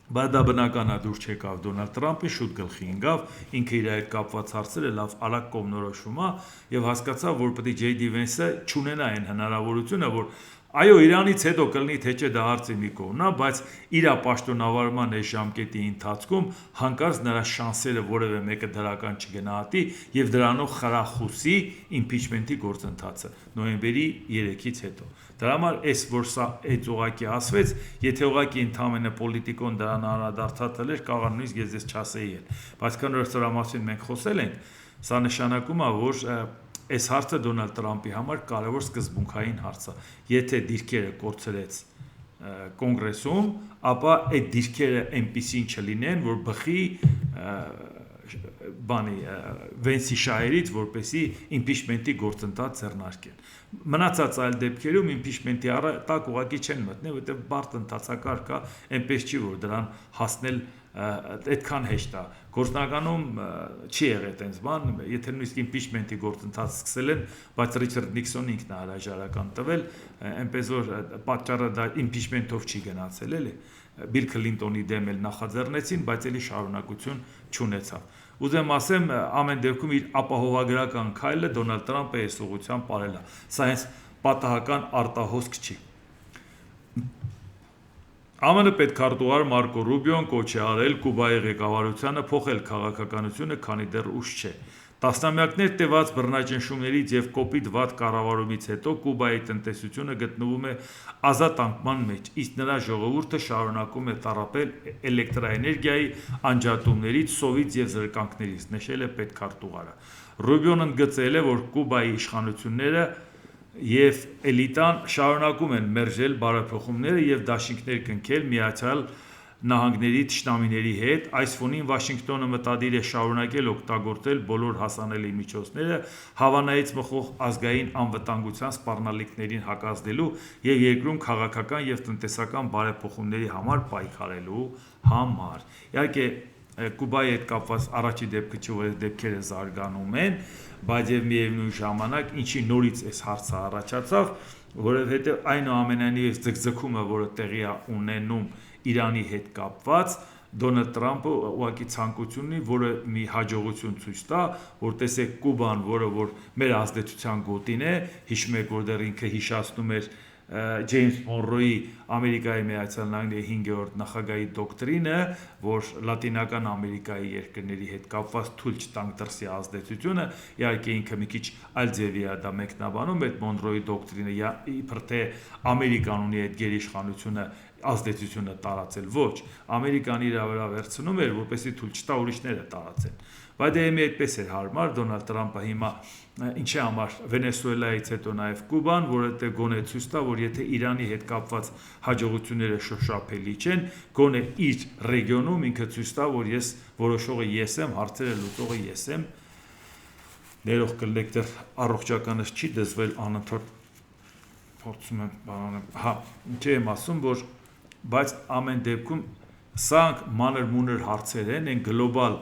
Բայց դա բնական է դուր չեկավ Դոնալդ Տրամփը, շուտ գլխի ընկավ, ինքը իր հետ կապված հարցերը լավ արագ կողմնորոշում է եւ հասկացավ, որ պետք է J.D. Vance-ը չունենա այն հնարավորությունը, որ այո, Իրանից հետո կլինի թե չէ դա հարցի մի կողմն է, բայց իր պաշտոնավարման այս ժամկետի ընթացքում հանկարծ նրա շանսերը որևէ մեկը դրական չգնահատի եւ դրանով խրախուսի իմպիչմենտի գործընթացը նոյեմբերի 3-ից հետո։ Դրա համար այս որ սա այդ ուղակի ասվեց, եթե ուղակի ընդհանրապես պոլիտիկոն դրան անդրադարձել էր, կարող նույնիսկ ես չասեի էլ։ Բայց քան որ սրա մասին մենք խոսել ենք, սա նշանակում է, որ այս հարցը Դոնալդ Տրամփի համար կարևոր սկզբունքային հարց է։ Եթե դիրքերը կորցրեց կոնգրեսում, ապա այդ դիրքերը այնպիսին չլինեն, որ բխի Վենսի շահերից, որպեսի իմպիչմենտի գործընթաց ձեռնարկեն։ Մնացած այլ դեպքերում իմպիչմենտի տակ ուղղակի չեն մտնել, որովհետև բարդ ընթացակարգ է, այնպես չի, որ դրան հասնել այդքան հեշտ է։ Գործնականում չի եղել այդպես բան, եթե նույնիսկ իմպիչմենտի գործընթաց սկսել են, բայց Ռիչարդ Նիքսոնը ինքն է հրաժարական տվել, այնպես որ պատճառը դա իմպիչմենտով չի գնացել, էլի։ Բիլ Քլինտոնի դեմ էլ նախաձեռնեցին, բայց էլի շարունակություն չունեցավ։ Ուզեմ ասեմ, ամեն դեպքում իր ապահովագրական քայլը Դոնալդ Տրամփը այս ուղղությամբ արել է։ Սա հենց պատահական արտահոսք չի։ ԱՄՆ պետքարտուղար Մարկո Ռուբիոն կոչ է արել Կուբայի ղեկավարությանը փոխել քաղաքականությունը, քանի դեռ ուշ չէ։ Տասնամյակներ տևած բռնաճնշումներից եւ կոպիտ վատ կառավարումից հետո Կուբայի տնտեսությունը գտնվում է ազատ անկման մեջ, իսկ նրա ժողովուրդը շարունակում է տառապել էլեկտրաէներգիայի անջատումներից, սովից եւ զրկանքներից, նշել է պետքարտուղարը։ Ռուբիոն ընդգծել է, որ Կուբայի իշխանությունները եւ էլիտան շարունակում են մերժել բարեփոխումները եւ դաշինքներ կնքել Միացյալ Նահանգների թշնամիների հետ։ Այս ֆոնին Վաշինգտոնը մտադիր է շարունակել օգտագործել բոլոր հասանելի միջոցները Հավանայից մխող ազգային անվտանգության սպառնալիքներին հակազդելու եւ երկրում քաղաքական եւ տնտեսական բարեփոխումների համար պայքարելու համար։ Իհարկե Կուբայի հետ կապված առաջի դեպքը չի, որ դեպքերը զարգանում են, բայց եւ միևնույն ժամանակ ինչի նորից այս հարցը առաջացավ, որովհետեւ այնուամենայնիվ ձգձգումը, որը տեղի է ունենում Իրանի հետ կապված, Դոնալդ Տրամփը ուղղակի ցանկություն ունի, որը մի հաջողություն ցույց տա, որ տեսեք Կուբան, որ մեր ազդեցության գոտին է, հիշում եք, որ դեռ ինքը հիշացնում էր Ջեյմս Մոնրոյի Ամերիկայի Միացյալ Նահանգների 5-րդ նախագահի դոկտրինը, որ Լատինական Ամերիկայի երկրների հետ կապված թույլ չտանք դրսի ազդեցությունը, իհարկե ինքը մի քիչ այլ ձևի է դա մեկնաբանում, այդ Մոնրոյի դոկտրինը իբր թե Ամերիկան ունի այդ գերիշխանությունը ազդեցությունը տարածել, ոչ, Ամերիկան իր վրա վերցնում էր, որպեսզի թույլ չտա ուրիշները տարածեն։ Բայց դեմի այդպես էր հարմար Դոնալդ Տրամփը հիմա ինչի համար Վենեսուելայից հետո նաև Կուբան, որը գոնե ցույց տա, որ եթե Իրանի հետ կապված հաջողությունները շոշափելի չեն, գոնե իր ռեգիոնում ինքը ցույց տա, որ ես որոշողը ես եմ, հարցերը լուծողը ես եմ։ Ներող կլինեք, դեռ առողջականս չի դզվել անընդհատ փորձում եմ բանանեմ։ Հա, ինչ եմ ասում, որ բայց ամեն դեպքում սրանք մանր-մունր հարցեր են, այն գլոբալ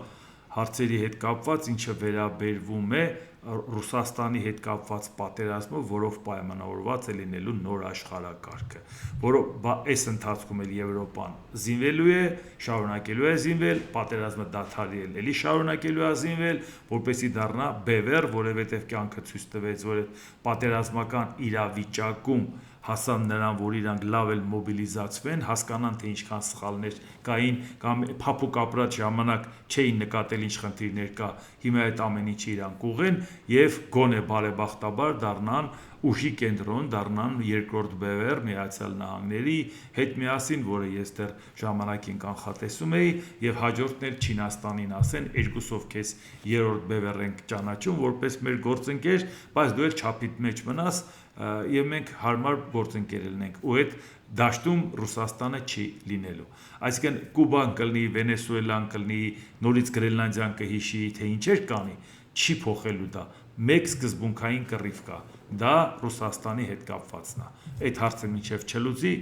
հարցերի հետ կապված, ինչը վերաբերվում է Ռուսաստանի հետ կապված պատերազմը, որով պայմանավորված է լինելու նոր աշխարհակարգը, որով այս ընթացքում էլ Եվրոպան զինվելու է, շարունակելու է զինվել, պատերազմը դադարել էլի շարունակելու է զինվել, որպեսզի դառնա բևեռ, որովհետև կյանքը ցույց տվեց, որ պատերազմական իրավիճակում հասան նրան, որ իրանք լավ էլ մոբիլիզացվեն, հասկանան, թե ինչքան սխալներ կային կամ փափուկ ապրած ժամանակ չէին նկատել ինչ խնդիրներ կա, հիմա այդ ամեն ինչը իրանք ուղեն եւ գոնե բարեբախտաբար դառնան ուժի կենտրոն, դառնան երկրորդ բևեռ Միացյալ Նահանգների հետ միասին, որը ես դեռ ժամանակին կանխատեսում էի, եւ հաջորդն էլ Չինաստանին ասեն, երկուսով քեզ երրորդ բևեռ ենք ճանաչում որպես մեր գործընկեր, բայց դու էլ չափիդ մեջ մնաս եւ մենք հարմար գործընկեր լինենք ու այդ դաշտում Ռուսաստանը չի լինելու։ Այսինքն Կուբան կլինի, Վենեսուելան կլինի, նորից Գրենլանդիան կհիշի, թե ինչեր կանի, չի փոխելու դա մեկ սկզբունքային կռիվ կա դա Ռուսաստանի հետ կապվածն է այդ հարցը մինչև չլուծի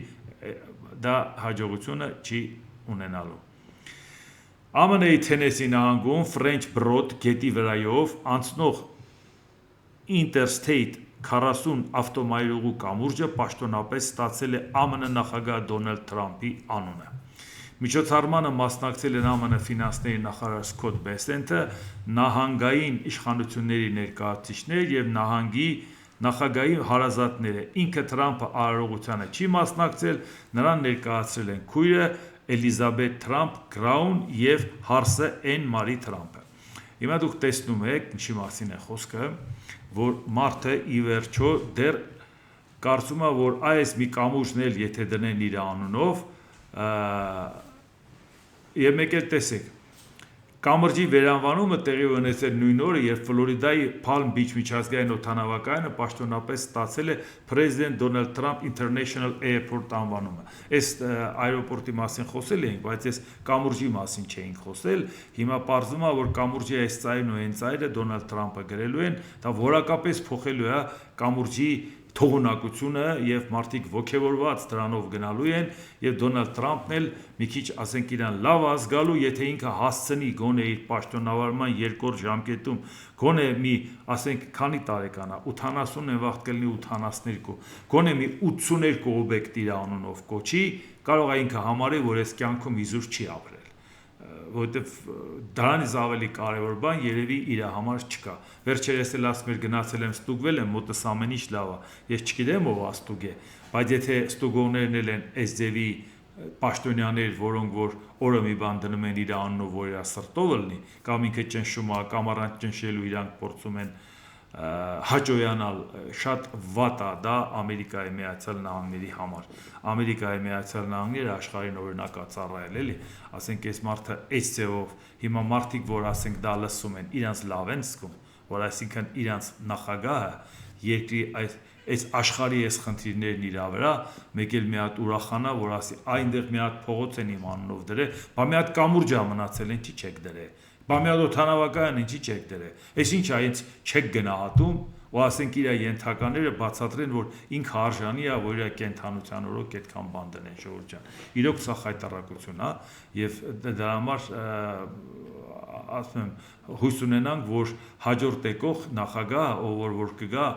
դա հաջողությունը չի ունենալու ԱՄՆ-ի Թենեսի նահանգում Ֆրենչ Բրոդ գետի վրայով անցնող Interstate 40 ավտոմայրուղու կամուրջը պաշտոնապես ստացել է ԱՄՆ նախագահ Դոնալդ Թրամփի անունը Միջոցառմանը մասնակցել են ԱՄՆ ֆինանսների նախարար Սքոթ Բեսենթը, նահանգային իշխանությունների ներկայացուցիչներ եւ նախագահի հարազատները։ Ինքը Թրամփը արարողությանը չի մասնակցել, նրան ներկայացրել են քույրը Էլիզաբեթ Թրամփ Գրաուն եւ հարսը Էն Մարի Թրամփը։ Հիմա դուք տեսնում եք, ինչի մասին է խոսքը, որ մարդը ի վերջո դեռ կարծում է, որ այս մի կամուրջն էլ եթե դնեն իր անունով Եվ մեկ էլ տեսեք, կամրջի վերանվանումը տեղի ունեցել նույն օրը, երբ Ֆլորիդայի Palm Beach միջազգային օդանավակայանը պաշտոնապես ստացել է President Donald Trump International Airport անվանումը։ Այս այրոպորտի մասին խոսել էինք, բայց այս կամուրջի մասին չէինք խոսել։ Հիմա պարզվում է, որ կամուրջի այս ծայրն ու այն ծայրը Դոնալդ Թրամփը գրելու են, դա որակապես փոխելու է կամուրջի թողունակությունը եւ մարդիկ ողջևորված դրանով գնալու են եւ Դոնալդ Թրամփն էլ մի քիչ ասենք իրան լավ ազգալու եթե ինքը հասցնի գոնե իր պաշտոնավարման երկրորդ ժամկետում գոնե մի ասենք քանի տարեկան է 80 են վաղ կլինի 82 գոնե մի 82 օբյեկտ իր անունով կոչի կարող է ինքը համարի որ այս կյանքում իզուր չի ապրել որովհետև դրանից ավելի կարևոր բան երևի իր համար չկա։ Վերջերս էլ ասում էր գնացել եմ ստուգվել եմ, մոտս ամեն ինչ լավ է։ Ես չգիտեմ ով է ստուգե, բայց եթե ստուգողներն էլ են այս ձևի պաշտոնյաներ, որոնք որ օրը մի բան դնում են իր անունով, որ իր սրտով լինի, կամ ինքը ճնշում է, կամ առանց ճնշելու իրանք փորձում են հաջողանալ շատ վատ է դա Ամերիկայի Միացյալ Նահանգների համար։ Ամերիկայի Միացյալ Նահանգները աշխարհին օրինակ է ծառայել, էլի, ասենք այս մարդը այս ձևով հիմա մարդիկ, որ ասենք դա լսում են, իրանց լավ են զգում, որ այսինքն իրանց նախագահը երկրի այս աշխարհի այս խնդիրներն իր վրա, մեկ էլ մի հատ ուրախանա, որ ասի, այնտեղ մի հատ փողոց են իմ անունով դրել, բա մի հատ կամուրջ է մնացել, ինչի՞ չեք դրել։ Բա մի հատ օդանավակայան ինչի՞ չեք դրել։ Այս ինչ է, ինձ չեք գնահատում, ու ասենք իր ենթակաները բացատրեն, որ ինքը արժանի է, որ իր կենթանության օրոք այդքան բան դնեն ժողովուրդ ջան։ Իրոք սա խայտառակություն է, եւ դրա համար ասում եմ, հույս ունենանք, որ հաջորդ եկող նախագահը, ով որ կգա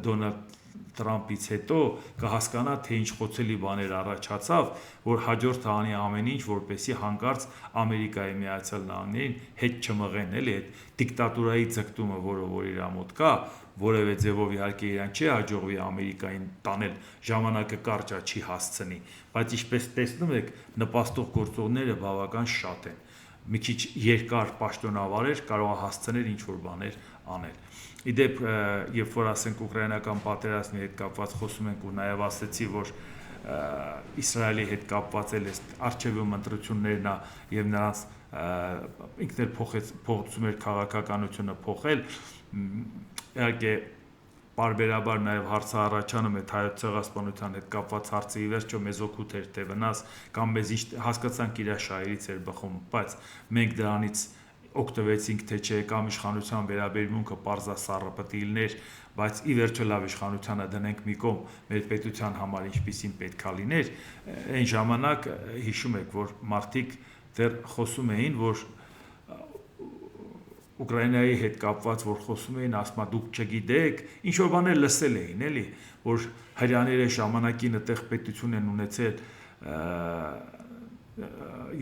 Դոնալդ Թրամփից հետո կհասկանա, թե ինչ խոցելի բաներ առաջացավ, որ հաջորդը անի ամեն ինչ, որպեսզի հանկարծ Ամերիկայի Միացյալ Նահանգներին հետ չմղեն, էլի այդ դիկտատուրայի ձգտումը, որը որ իր մոտ կա, որևէ ձևով իհարկե իրան չի հաջողվի Ամերիկային տանել, ժամանակը կարճ է չի հասցնի, բայց ինչպես տեսնում եք, նպաստող գործողները բավական շատ են։ Մի քիչ երկար պաշտոնավարեր կարող է հասցնել ինչ որ բաներ անել։ Իդեպ, երբ որ ասենք ուկրաինական պատերազմի հետ կապված խոսում ենք ու նաև ասեցի, որ Իսրայելի հետ կապված էլ այս արչեւում ընտրություններն է եւ նրանց ինքն էլ փոխեցում էր քաղաքականությունը փոխել, իհարկե Բարբերաբար նաև հարցը առաջանում է հայոց ցեղասպանության հետ կապված հարցը ի վերջո մեզ օգուտ էր թե վնաս կամ մեզ ինչ հասկացանք իր շահերից էր բխում, բայց մենք դրանից օգտվեցինք թե չէ կամ իշխանության վերաբերմունքը պարզասառը պետք է լիներ, բայց ի վերջո լավ իշխանությանը դնենք մի կողմ մեր պետության համար ինչպիսին պետքա լիներ, այն ժամանակ հիշում եք, որ մարդիկ դեռ խոսում էին, որ Ուկրաինայի հետ կապված, որ խոսում էին, ասում դուք չգիտեք, ինչ որ բաներ լսել էին, էլի, որ հрьяաները ժամանակին այդտեղ պետություն են ունեցել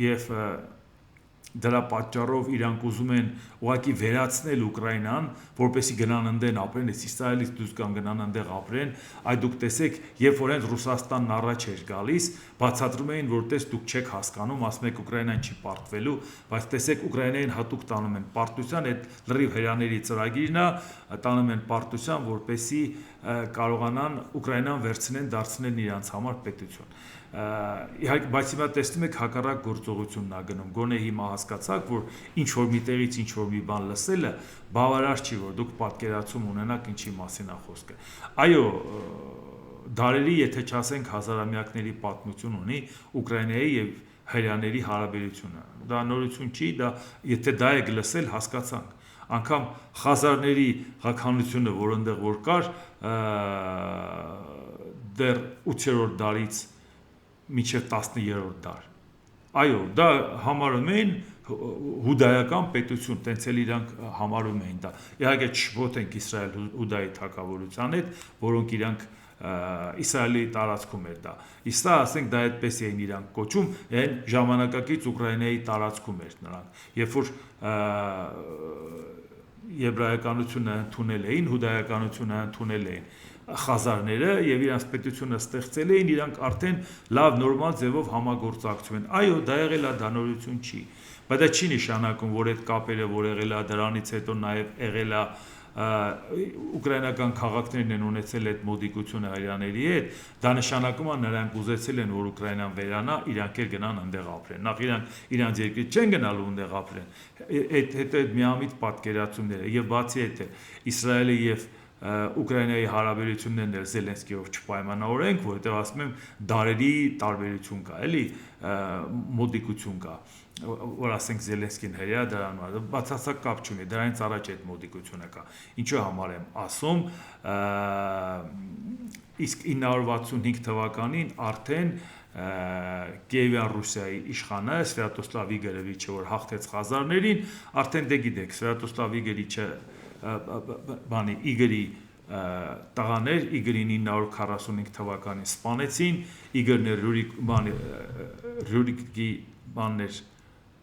եւ դրա պատճառով իրանք ուզում են ուղղակի վերացնել Ուկրաինան, որպեսզի գնան ընդեն ապրեն, Իսրայելից դուրս գան գնան ընդեղ ապրեն, այ դուք տեսեք, երբ որ հենց Ռուսաստանն առաջ էր գալիս, բացատրում էին, որ տես դուք չեք հասկանում, ասում եք Ուկրաինան չի պարտվելու, բայց տեսեք Ուկրաինային հատուկ տանում են պարտության, այդ լրիվ հրյաների ծրագիրն է, տանում են պարտության, որպեսզի կարողանան Ուկրաինան վերցնեն, դարձնեն իրանց համար պետություն։ Իհարկե, բայց հիմա տեսնում եք հակառակ գործողությունն է գնում, գոնե հիմա հասկացաք, որ ինչ որ միտեղից ինչ որ մի բան լսելը բավարար չի, որ դուք պատկերացում ունենաք ինչի մասին է խոսքը։ Այո, դարերի, եթե չասենք հազարամյակների պատմություն ունի Ուկրաինայի եւ հրյաների հարաբերությունը։ Դա նորություն չի, դա եթե դա եք լսել, հասկացանք։ անգամ խազարների ղաքանությունը, որ այնտեղ որ կար, դեռ 8-րդ դարից մինչև 13-րդ դար։ Այո, դա համարում էին հուդայական պետություն, տենց էլ իրանք համարում էին դա։ Իհարկե չփոթ ենք Իսրայել հուդայի թագավորության հետ, որոնք իրանք Իսրայելի տարածքում էր դա։ Իսկ դա, ասենք, դա այդպես էին իրանք կոչում, այն ժամանակակից Ուկրաինայի տարածքում էր նրանք։ Երբ որ եբրայականությունը ընդունել էին, հուդայականությունը ընդունել էին խազարները եւ իրանք պետությունը ստեղծել էին, իրանք արդեն լավ նորմալ ձևով համագործակցում են։ Այո, դա եղել է, դա նորություն չի, բայց դա չի նշանակում, որ այդ կապերը, որ եղել է, դրանից հետո նաեւ եղել է ուկրաինական քաղաքներն են ունեցել այդ մոդիկությունը հрьяաների հետ, դա նշանակում է նրանք ուզեցել են, որ Ուկրաինան վերանա, իրանք էլ գնան այնտեղ ապրեն։ Նախ իրանք երկրից չեն գնալու այնտեղ ապրեն։ Հետո այդ միամիտ պատկերացումները եւ բացի այդ Իսրայելը եւ Ուկրաինայի հարաբերություններն էլ Զելենսկիով չպայմանավորենք, որովհետեւ ասում եմ դարերի տարբերություն կա, էլի մոդիկություն կա, որ ասենք Զելենսկին հրյա դրան բացասակ կապ չունի, դրանից առաջ այդ մոդիկությունը կա։ Ինչու համար եմ ասում, իսկ 965 թվականին արդեն Կիևյան Ռուսիայի իշխանը Սվյատոսլավ Իգորևիչը, որ հաղթեց խազարներին, արդեն դե գիտեք, Սվյատոսլավ Իգորիչը Իգորի տղաներ, Իգորին 945 թվականին սպանեցին, Իգորն Ռյուրիկի բաններ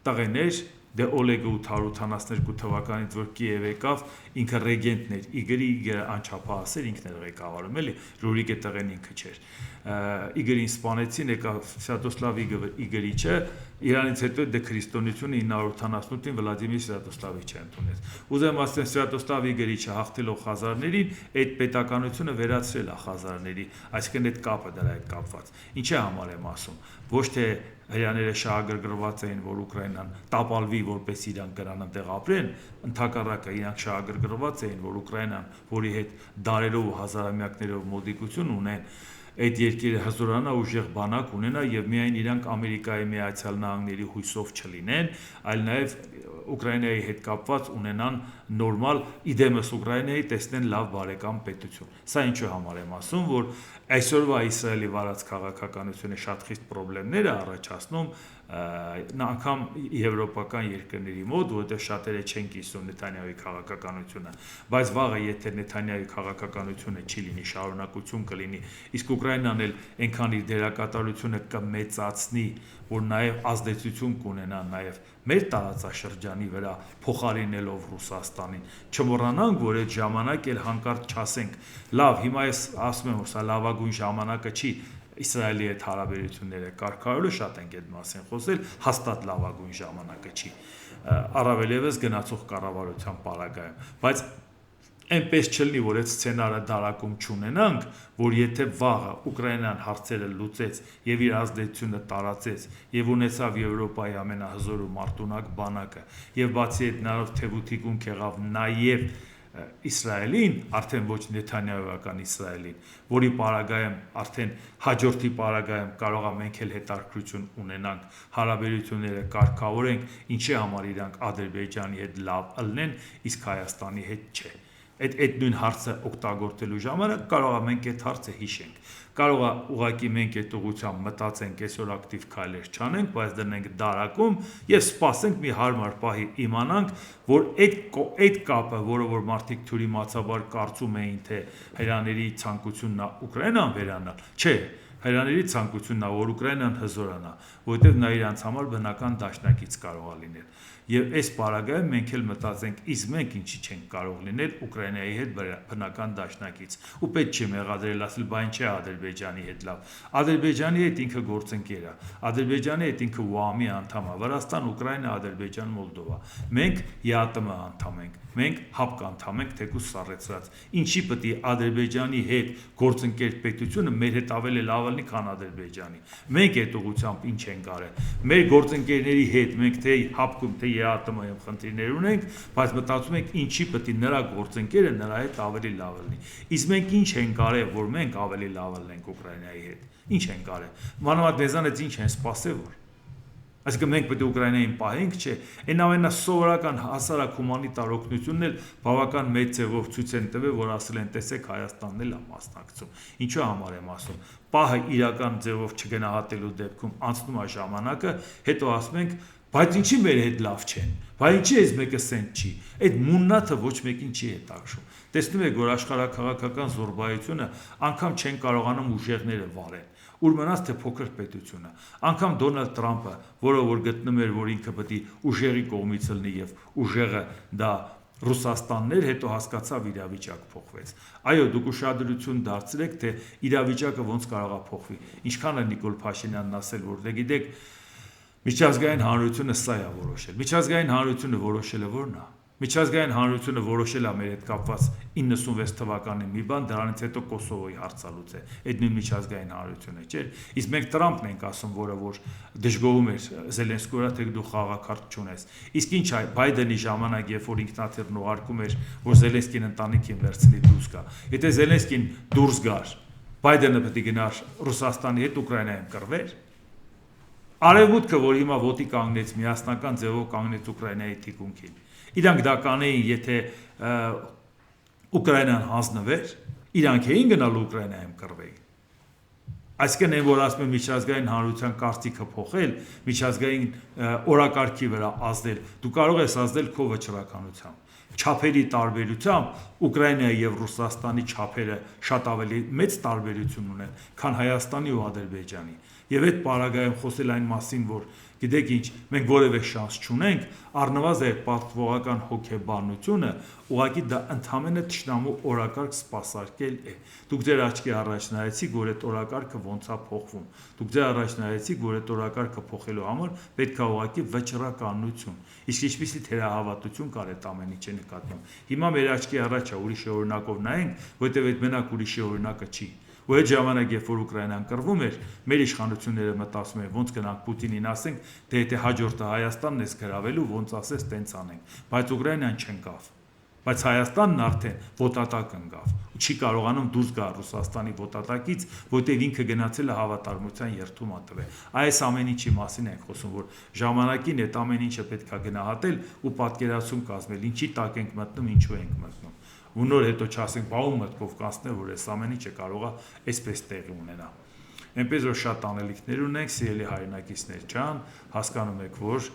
տղեներ, դե Օլեգը 882 թվականից որ Կիև եկավ, ինքը ռեգենտն էր, Իգորը անչափահաս էր, ինքն էր ղեկավարում, էլի, Ռյուրիկը տղեն ինքը չէր։ Իգորին սպանեցին, եկավ Սվյատոսլավ Իգորիչը, իրանից հետո դե քրիստոնեությունը 988-ին Վլադիմիր Սվյատոսլավիչը ընդունեց։ Ուզեմ ասեմ, Սվյատոսլավ Իգորիչը հաղթելով խազարներին, այդ պետականությունը վերացրել է խազարների, այսինքն այդ կապը դրա հետ կապված։ Ինչի համար եմ ասում, ոչ թե հрьяաները շահագրգռված էին, որ Ուկրաինան տապալվի, որպես իրանք գնան այնտեղ ապրեն, ընդհակառակը իրանք շահագրգռված էին, որ Ուկրաինան, որի հետ դարերով ու հազարամյակներով մոդիկություն ունեն, այդ երկիրը հզորանա ուժեղ բանակ ունենա եւ միայն իրանք Ամերիկայի Միացյալ Նահանգների հույսով չլինեն, այլ նաեւ Ուկրաինայի հետ կապված ունենան նորմալ իդեմս Ուկրաինայի տեսնեն լավ բարեկամ պետություն։ Սա ինչու համար եմ ասում, որ այսօրվա Իսրայելի վարած քաղաքականությունը շատ խիստ խնդիրներ է առաջացնում անգամ եվրոպական երկրների մոտ, որովհետև շատերը չեն կիսում Նեթանյահուի քաղաքականությունը, բայց վաղը եթե Նեթանյահուի քաղաքականությունը չի լինի, շարունակություն կլինի, իսկ Ուկրաինան էլ այնքան իր դերակատարությունը կմեծացնի, որ նաև ազդեցություն կունենա նաև մեր տարածաշրջանի վրա, փոխարինելով Ռուսաստանին։ Չմոռանանք, որ այդ ժամանակ էլ հանկարծ չասենք, լավ, հիմա ես ասում եմ, որ սա լավագույն ժամանակը չի Իսրայելի հետ հարաբերությունները կարգավորելու, շատ ենք այդ մասին խոսել, հաստատ լավագույն ժամանակը չի, առավել ևս գնացող կառավարության պարագայում, բայց այնպես չլինի, որ այդ սցենարը դարակում չունենանք, որ եթե վաղը Ուկրաինան հարցերը լուծեց եւ իր ազդեցությունը տարածեց եւ ունեցավ Եվրոպայի ամենահզոր ու մարտունակ բանակը եւ բացի այդ նրանով թեւութիկունք եղավ նաեւ Իսրայելին, արդեն ոչ Նեթանյահուական Իսրայելին, որի պարագայում արդեն հաջորդի պարագայում կարող է մենք էլ հետաքրքրություն ունենանք, հարաբերությունները կարգավորենք, ինչի համար իրանք Ադրբեջանի հետ լավ ըլնեն, իսկ Հայաստանի հետ չէ։ Այդ նույն հարցը օգտագործելու ժամանակ կարող է մենք այդ հարցը հիշենք։ Կարող է ուղղակի մենք այդ ուղղությամբ մտածենք, այսօր ակտիվ քայլեր չանենք, բայց դնենք դարակում եւ սպասենք մի հարմար պահի իմանանք, որ այդ կապը, որը որ մարդիկ թյուրիմացաբար կարծում էին, թե հրյաների ցանկությունն է Ուկրաինան վերանալ, չէ, հրյաների ցանկությունն է, որ Ուկրաինան հզորանա, որովհետեւ նա իրանց համար բնական դաշնակից կարող է լինել։ Եվ այս պարագայում մենք էլ մտածենք, իսկ մենք ինչի չենք կարող լինել Ուկրաինայի հետ բնական դաշնակից։ Ու պետք չի մեղադրել ասել, բան չէ Ադրբեջանի հետ լավ։ Ադրբեջանի հետ ինքը գործընկեր է։ Ադրբեջանի հետ ինքը ՈԱՄ-ի անդամ է։ Վրաստան, Ուկրաինա, Ադրբեջան, Մոլդովա։ Մենք ԵԱՏՄ անդամ ենք։ Մենք ՀԱՊԿ անդամ ենք, թեկուզ սառեցրած։ Ինչի պետք է Ադրբեջանի հետ գործընկեր պետությունը մեր հետ ավելի լավ լինի, քան Ադրբեջանի։ Մենք այդ ուղղությամբ ինչ ենք արել։ Մեր գործընկերների հետ մենք թե ՀԱՊԿ-ում, թե ԵԱՏՄ-ում խնդիրներ ունենք, բայց մտածում ենք ինչի պետք է նրա գործընկերը նրա հետ ավելի լավ լինի։ Իսկ մենք ինչ ենք արել, որ մենք ավելի լավ լինենք Ուկրաինայի հետ։ Ինչ ենք արել։ Մանավանդ մեզանից ինչ են սպասել, որ Այսինքն մենք պետք է Ուկրաինային պահենք, չէ, այն ամենասովորական հասարակ հումանիտար օգնությունն էլ բավական մեծ ձևով ցույց են տվել, որ ասել են տեսեք Հայաստանն էլ է մասնակցում։ Ինչու համար եմ ասում։ Պահը իրական ձևով չգնահատելու դեպքում անցնում է ժամանակը, հետո ասում ենք, բայց ինչի մեր հետ լավ չեն։ Բայց ինչի էս մեկը սենտ չի։ Այդ մուննաթը ոչ մեկին չի հետաքրքրում։ Տեսնում եք, որ աշխարհաքաղաքական զորբայությունը անգամ չեն կարողանում ուժեղները վարել։ Ուր մնաց թե փոքր պետությունը, անգամ Դոնալդ Տրամպը, որը որ գտնում էր, որ ինքը պետք է ուժեղի կողմից լինի եւ ուժեղը դա Ռուսաստանն էր, հետո հասկացավ իրավիճակ փոխվեց։ Այո, դուք ուշադրություն դարձրեք, թե իրավիճակը ոնց կարող է փոխվի։ Ինչքան է Նիկոլ Փաշինյանն ասել, որ դե գիտեք, միջազգային հանրությունը սա է որոշել։ Միջազգային հանրությունը որոշելը ո՞րն է։ Միջազգային հանրությունը որոշել է մեր հետ կապված 96 թվականին մի բան, դրանից հետո Կոսովոյի հարցալուծ է։ Այդ նույն միջազգային հանրությունը, չէ՞։ Իսկ մենք Տրամպն ենք ասում, որ դժգոհում էր Զելենսկի վրա, թե դու խաղակարդ չունես։ Իսկ ինչ է Բայդենի ժամանակ, երբ որ ինքնաթիռն ուղարկում էր, որ Զելենսկին ընտանիքին վերցնի դուրս գա։ Եթե Զելենսկին դուրս գար, Բայդենը պետք է գնար Ռուսաստանի հետ Ուկրաինայում կռվեր։ Արևմուտքը, որ հիմա ոտի կանգնեց, միասնական ձևով կանգնեց Ուկրաինայի թիկունքին։ Իրանք դա կանեին, եթե Ուկրաինան հանձնվեր, իրանք էին գնալ Ուկրաինայում կռվեին։ Այսինքն այն, որ ասում են միջազգային հանրության կարծիքը փոխել, միջազգային օրակարգի վրա ազդել, դու կարող ես ազդել քո վճռականությամբ։ Չափերի տարբերությամբ Ուկրաինայի եւ Ռուսաստանի չափերը շատ ավելի մեծ տարբերություն ունեն, քան Հայաստանի ու Ադրբեջանի։ Եվ այդ պարագայում խոսել այն մասին, որ գիտեք ինչ, մենք որևէ շանս չունենք, առնվազն այդ պատվողական հոգեբանությունը, ուղղակի դա ընդհանրապես թշնամու օրակարգ սպասարկել է։ Դուք ձեր աչքի առաջ նայեցիք, որ այդ օրակարգը ոնց է փոխվում։ Դուք ձեր առաջ նայեցիք, որ այդ օրակարգը փոխելու համար պետք է ուղղակի վճռականություն։ Իսկ ինչպիսի թերահավատություն կար այդ ամեն ինչի նկատմամբ։ Հիմա մեր աչքի առաջ է ուրիշի օրինակով նայենք, որտեղ այդ մենակ ուրիշի օրինակը չի։ Ու այդ ժամանակ, երբ որ Ուկրաինան կռվում էր, մեր իշխանությունները մտածում էին, ոնց գնանք Պուտինին ասենք, թե եթե հաջորդը Հայաստանն էս գրավելու, ոնց ասես, տենց անենք։ Բայց Ուկրաինան չընկավ։ Բայց Հայաստանն արդեն ոտատակ ընկավ։ Ու չի կարողանում դուրս գալ Ռուսաստանի ոտատակից, որտեղ ինքը գնացել է հավատարմության երթում տվել։ Այս ամեն ինչի մասին ենք խոսում, որ ժամանակին այդ ամեն ինչը պետք է գնահատել ու պատկերացում կազմել, ինչի տակ ենք մտնում, ինչու ենք մտնում։ Ու նոր հետո չասենք, բա ում մտքով կանցնել, որ այս ամեն ինչը կարող է այսպես տեղի ունենա։ Այնպես որ շատ անելիքներ ունենք, սիրելի հայրենակիցներ ջան, հասկանում եք, որ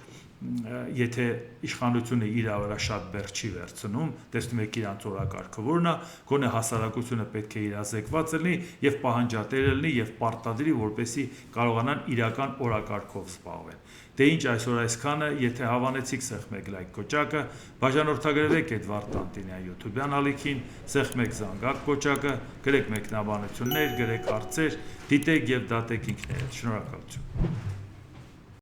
եթե իշխանությունը իր վրա շատ բեռ չի վերցնում, տեսնում եք իրանց օրակարգը որն է, գոնե հասարակությունը պետք է իրազեկված լինի եւ պահանջատեր լինի եւ պարտադրի, որպեսզի կարողանան իրական օրակարգով զբաղվել։ Դե ինչ այսօր այսքանը, եթե հավանեցիք սեղմեք լայք կոճակը, բաժանորդագրվեք Էդվարդ Տանտինյանի YouTube-յան ալիքին, սեղմեք զանգակ կոճակը, գրեք մեկնաբանություններ, գրեք հարցեր, դիտեք եւ դատեք ինքներդ։ Շնորհակալություն։